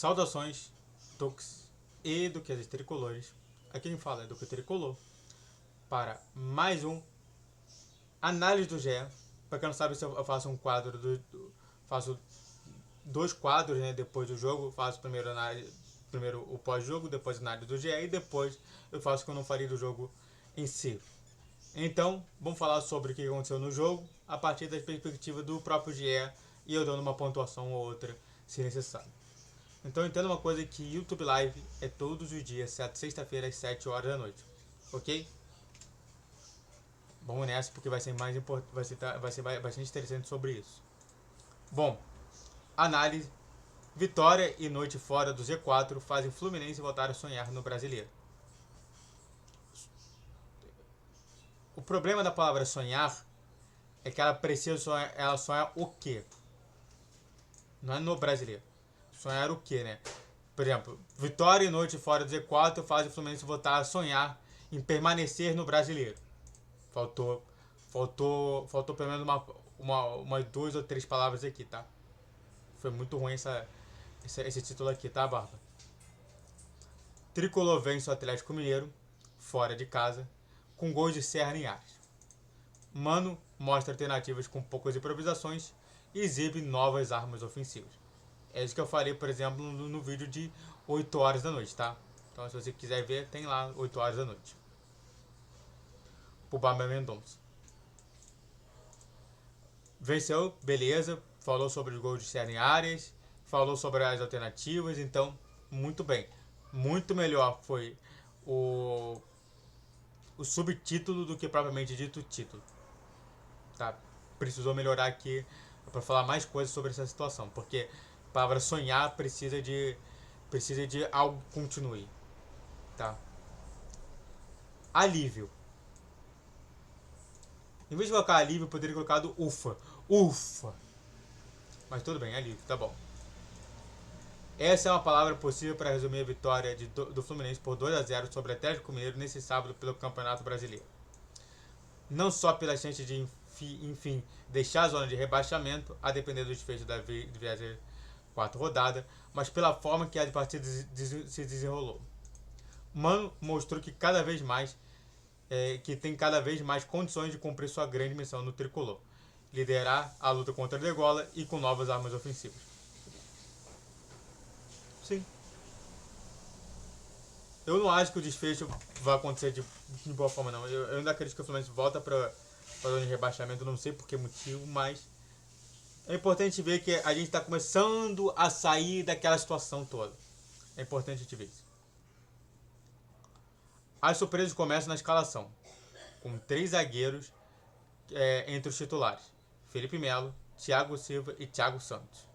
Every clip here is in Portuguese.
Saudações, Tux e Duquesas Tricolores. Aqui quem fala é Duque Tricolor para mais um análise do GE. Para quem não sabe, eu faço um quadro faço dois quadros, né, depois do jogo. Faço primeiro o pós-jogo, depois a análise do GE e depois eu faço o que eu não faria do jogo em si. Então, vamos falar sobre o que aconteceu no jogo a partir da perspectiva do próprio GE e eu dando uma pontuação ou outra se necessário. Então entenda uma coisa, que YouTube Live é todos os dias, sexta-feira às 7 horas da noite, ok? Vamos nessa porque vai ser mais importante, vai ser bastante interessante sobre isso. Bom, análise: vitória e noite fora do Z4 fazem Fluminense voltar a sonhar no Brasileiro. O problema da palavra sonhar é que ela sonha o quê? Não é no Brasileiro. Sonhar o quê, né? Por exemplo, vitória e noite fora do Z4 faz o Fluminense voltar a sonhar em permanecer no Brasileiro. Faltou pelo menos umas duas ou três palavras aqui, tá? Foi muito ruim esse título aqui, tá, Barba? Tricolor vence o Atlético Mineiro, fora de casa, com gols de Serra em Ares. Mano mostra alternativas com poucas improvisações e exibe novas armas ofensivas. É isso que eu falei, por exemplo, no vídeo de 8 horas da noite, tá? Então, se você quiser ver, tem lá 8 horas da noite. O Bamba Mendonça venceu, beleza. Falou sobre os gols de Serra em Áreas, falou sobre as alternativas, então, muito bem. Muito melhor foi o subtítulo do que propriamente dito o título. Tá? Precisou melhorar aqui para falar mais coisas sobre essa situação, porque a palavra sonhar precisa de algo que continue, tá? Alívio. Em vez de colocar alívio, eu poderia ter colocado ufa. Ufa. Mas tudo bem, alívio, tá bom. Essa é uma palavra possível para resumir a vitória do Fluminense por 2-0 sobre o Atlético Mineiro nesse sábado pelo Campeonato Brasileiro. Não só pela chance de, enfim, deixar a zona de rebaixamento, a depender do desfecho da 24ª rodada, mas pela forma que a partida se desenrolou. Mano mostrou que tem cada vez mais condições de cumprir sua grande missão no tricolor: liderar a luta contra a degola e com novas armas ofensivas. Sim. Eu não acho que o desfecho vai acontecer de boa forma, não. Eu ainda acredito que o Fluminense volta para a zona de rebaixamento, não sei por que motivo, mas é importante ver que a gente está começando a sair daquela situação toda. É importante a gente ver isso. As surpresas começam na escalação, com 3 zagueiros entre os titulares: Felipe Melo, Thiago Silva e Thiago Santos.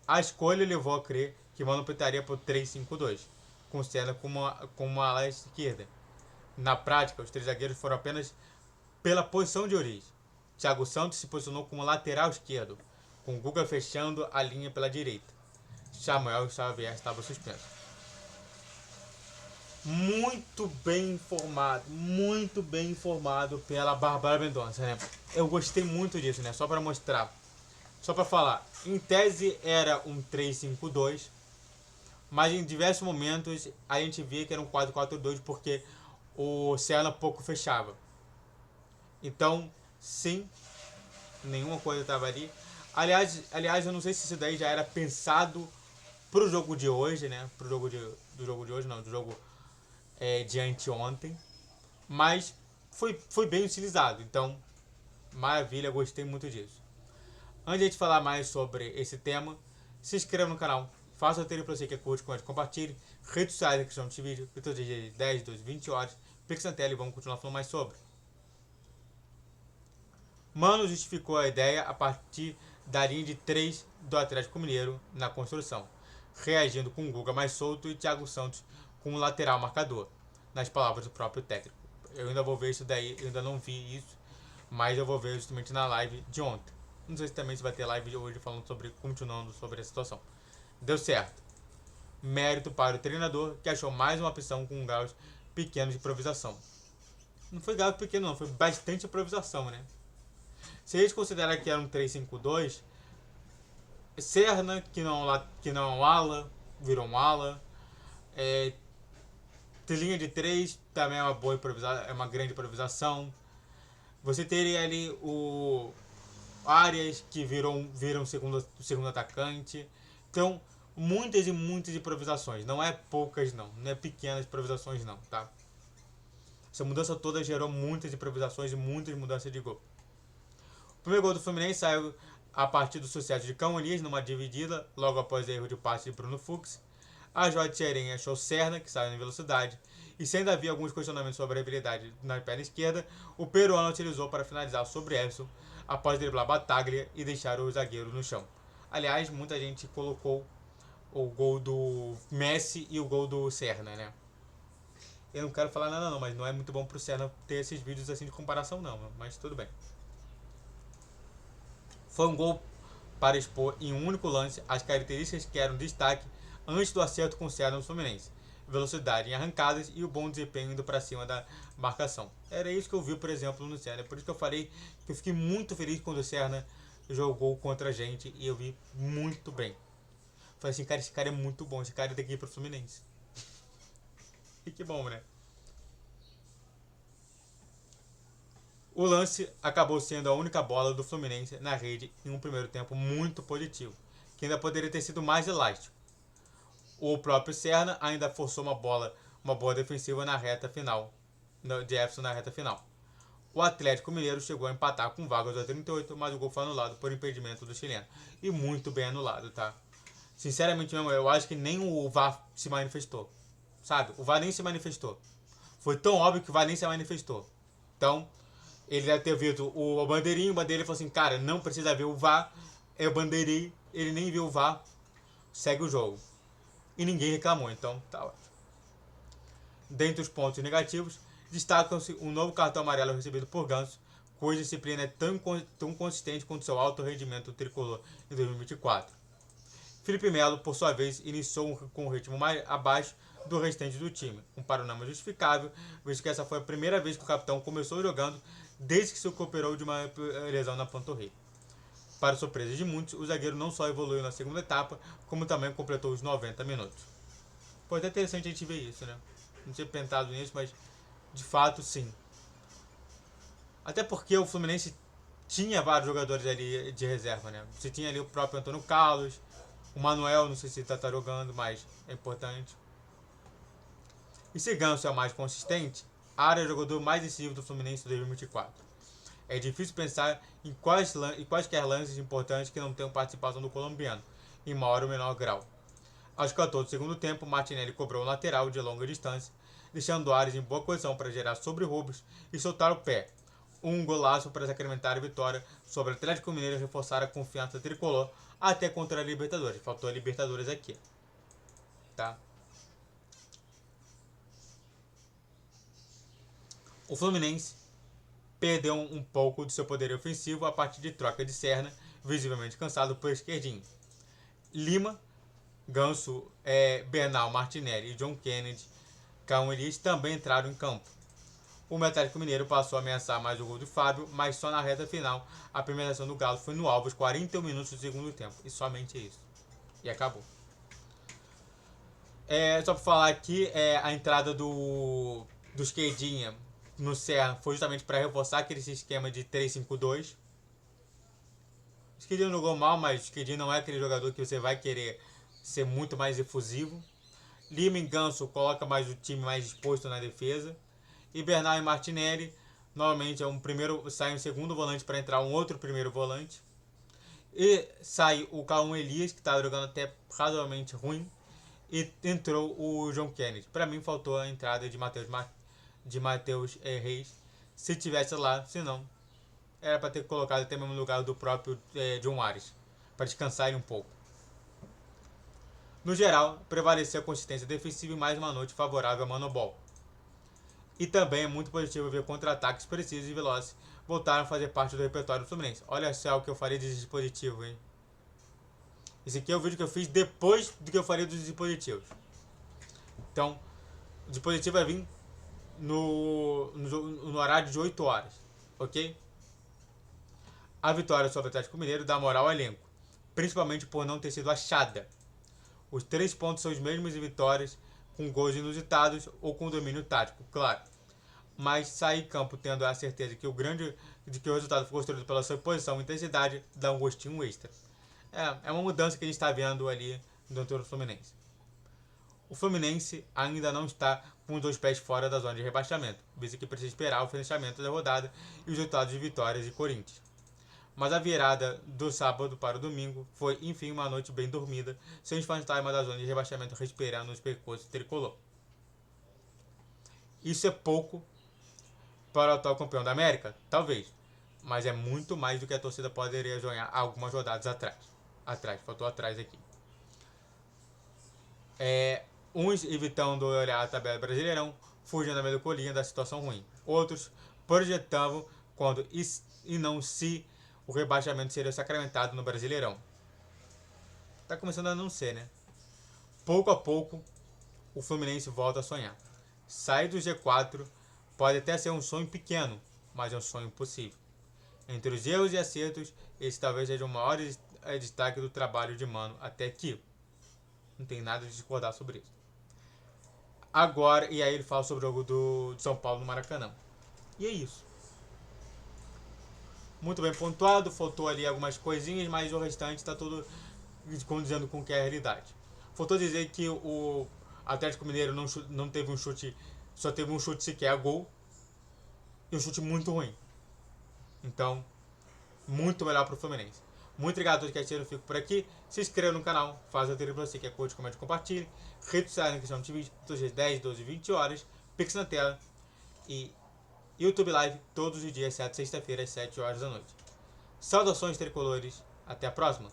A escolha levou a crer que Mano optaria por 3-5-2, com Senna como uma ala esquerda. Na prática, os 3 zagueiros foram apenas pela posição de origem. Thiago Santos se posicionou como lateral esquerdo, com Guga fechando a linha pela direita. Samuel Xavier estava suspenso. Muito bem informado pela Bárbara Mendonça, né? Eu gostei muito disso, né? Só para mostrar, só para falar. Em tese era um 3-5-2, mas em diversos momentos a gente via que era um 4-4-2 porque o Senna pouco fechava. Então, sim, nenhuma coisa estava ali. Aliás, eu não sei se isso daí já era pensado pro jogo de hoje, né? Do jogo de hoje, não, do jogo de anteontem. Mas foi bem utilizado. Então, maravilha, gostei muito disso. Antes de a gente falar mais sobre esse tema, se inscreva no canal, faça o roteiro para você que curte, compartilhe. Redes sociais, questão de vídeo, todos os dias 10, 12, 20 horas. Pix na tela e vamos continuar falando mais sobre. Mano justificou a ideia a partir da linha de 3 do Atlético Mineiro na construção, reagindo com o Guga mais solto e Thiago Santos com o lateral marcador, nas palavras do próprio técnico. Eu ainda vou ver isso daí, eu ainda não vi isso, mas eu vou ver justamente na live de ontem. Não sei se também vai ter live de hoje continuando sobre a situação. Deu certo. Mérito para o treinador, que achou mais uma opção com graus pequenos de improvisação. Não foi grau pequeno não, foi bastante improvisação, né? Se a gente considerar que era um 3-5-2, Serna, que não ala, virou um ala. Ter linha de 3 também é uma boa improvisação, é uma grande improvisação. Você teria ali o Arias, que viram segundo atacante. Então, muitas e muitas improvisações. Não é poucas, não. Não é pequenas improvisações, não, tá? Essa mudança toda gerou muitas improvisações e muitas mudanças de gol. O primeiro gol do Fluminense saiu a partir do sucesso de Cão Elias numa dividida, logo após erro de passe de Bruno Fux. A Jorge Xeren achou Serna, que saiu em velocidade, e se ainda havia alguns questionamentos sobre a habilidade na perna esquerda, o peruano utilizou para finalizar sobre Everson, após driblar Bataglia e deixar o zagueiro no chão. Aliás, muita gente colocou o gol do Messi e o gol do Serna, né? Eu não quero falar nada não, mas não é muito bom pro Serna ter esses vídeos assim de comparação não, mas tudo bem. Foi um gol para expor em um único lance as características que eram destaque antes do acerto com o Serna no Fluminense. Velocidade em arrancadas e o bom desempenho indo para cima da marcação. Era isso que eu vi, por exemplo, no Serna. Por isso que eu falei que eu fiquei muito feliz quando o Serna jogou contra a gente e eu vi muito bem. Falei assim, cara, esse cara é muito bom, esse cara tem que ir pro Fluminense. E que bom, né? O lance acabou sendo a única bola do Fluminense na rede em um primeiro tempo muito positivo, que ainda poderia ter sido mais elástico. O próprio Serna ainda forçou uma boa defensiva na reta final, de Everson na reta final. O Atlético Mineiro chegou a empatar com Vargas aos 38, mas o gol foi anulado por impedimento do chileno. E muito bem anulado, tá? Sinceramente mesmo, eu acho que nem o VAR se manifestou. Sabe? O VAR nem se manifestou. Foi tão óbvio que o VAR nem se manifestou. Então, ele deve ter visto o bandeirinho, o bandeirinho falou assim, cara, não precisa ver o VAR. Eu bandeirei, ele nem viu o VAR, segue o jogo. E ninguém reclamou, então tá ótimo. Dentre os pontos negativos, destacam-se um novo cartão amarelo recebido por Ganso, cuja disciplina é tão consistente quanto seu alto rendimento tricolor em 2024. Felipe Melo, por sua vez, iniciou com um ritmo mais abaixo do restante do time, um panorama justificável, visto que essa foi a primeira vez que o capitão começou jogando desde que se recuperou de uma lesão na panturrilha. Para surpresa de muitos, o zagueiro não só evoluiu na segunda etapa, como também completou os 90 minutos. Pô, é até interessante a gente ver isso, né? Não tinha pensado nisso, mas de fato sim. Até porque o Fluminense tinha vários jogadores ali de reserva, né? Você tinha ali o próprio Antônio Carlos, o Manuel, não sei se ele tá jogando, mas é importante. E se Ganso é o mais consistente, Ara é o jogador mais decisivo do Fluminense em 2024. É difícil pensar em quaisquer lances importantes que não tenham participação do colombiano, em maior ou menor grau. Aos 14 do segundo tempo, Martinelli cobrou um lateral de longa distância, deixando Ares em boa posição para gerar sobre Rubens e soltar o pé. Um golaço para sacramentar a vitória sobre o Atlético Mineiro e reforçar a confiança tricolor até contra a Libertadores. Faltou a Libertadores aqui. Tá? O Fluminense perdeu um pouco de seu poder ofensivo a partir de troca de Serna, visivelmente cansado por esquerdinho. Lima, Ganso, Bernal, Martinelli e John Kennedy, Cão Elias também entraram em campo. O Atlético Mineiro passou a ameaçar mais o gol do Fábio, mas só na reta final a primeira ação do Galo foi no alvo aos 41 minutos do segundo tempo. E somente isso. E acabou. Só para falar aqui, a entrada do esquerdinha no Serra foi justamente para reforçar aquele esquema de 3-5-2. O Esquerdinho jogou mal, mas o Esquerdinho não é aquele jogador que você vai querer ser muito mais efusivo. Lima e Ganso coloca mais o time mais exposto na defesa. E Bernal e Martinelli, novamente sai um segundo volante para entrar um outro primeiro volante. E sai o Cão Elias, que está jogando até razoavelmente ruim. E entrou o John Kennedy. Para mim faltou a entrada de Matheus Reis. Se tivesse lá, se não, era para ter colocado até mesmo no lugar do próprio John Ares, para descansar um pouco. No geral, prevaleceu a consistência defensiva e mais uma noite favorável a Manobol. E também é muito positivo ver contra-ataques precisos e velozes voltaram a fazer parte do repertório do Fluminense. Olha só o que eu falei de dispositivo, hein? Esse aqui é o vídeo que eu fiz depois do que eu falei dos dispositivos. Então, o dispositivo vai vir no horário de 8 horas, ok? A vitória sobre o Atlético Mineiro dá moral ao elenco, principalmente por não ter sido achada. Os 3 pontos são os mesmos em vitórias, com gols inusitados ou com domínio tático, claro. Mas sair em campo tendo a certeza de que o resultado foi construído pela sua posição e intensidade dá um gostinho extra. É uma mudança que a gente está vendo ali dentro do Fluminense. O Fluminense ainda não está com os 2 pés fora da zona de rebaixamento, visto que precisa esperar o fechamento da rodada e os resultados de vitórias de Corinthians. Mas a virada do sábado para o domingo foi, enfim, uma noite bem dormida, sem os fantasmas da zona de rebaixamento respirando nos percursos tricolor. Isso é pouco para o atual campeão da América? Talvez. Mas é muito mais do que a torcida poderia sonhar algumas rodadas atrás. Faltou atrás aqui. Uns evitando olhar a tabela Brasileirão, fugindo da melancolia da situação ruim. Outros projetavam quando e não se o rebaixamento seria sacramentado no Brasileirão. Tá começando a não ser, né? Pouco a pouco, o Fluminense volta a sonhar. Sair do G4 pode até ser um sonho pequeno, mas é um sonho possível. Entre os erros e acertos, esse talvez seja o maior destaque do trabalho de Mano até aqui. Não tem nada de discordar sobre isso. Agora, e aí ele fala sobre o jogo do São Paulo no Maracanã. E é isso. Muito bem pontuado, faltou ali algumas coisinhas, mas o restante está tudo condizendo com o que é a realidade. Faltou dizer que o Atlético Mineiro não teve um chute, só teve um chute sequer a gol, e um chute muito ruim. Então, muito melhor para o Fluminense. Muito obrigado a todos que assistiram, eu fico por aqui. Se inscreva no canal, faça o trilho para você que é curte, comente, compartilhe. Redes sociais na questão de vídeo, todos os 10, 12, 20 horas. Pix na tela. E YouTube Live todos os dias, exceto sexta-feira, às 7 horas da noite. Saudações tricolores, até a próxima!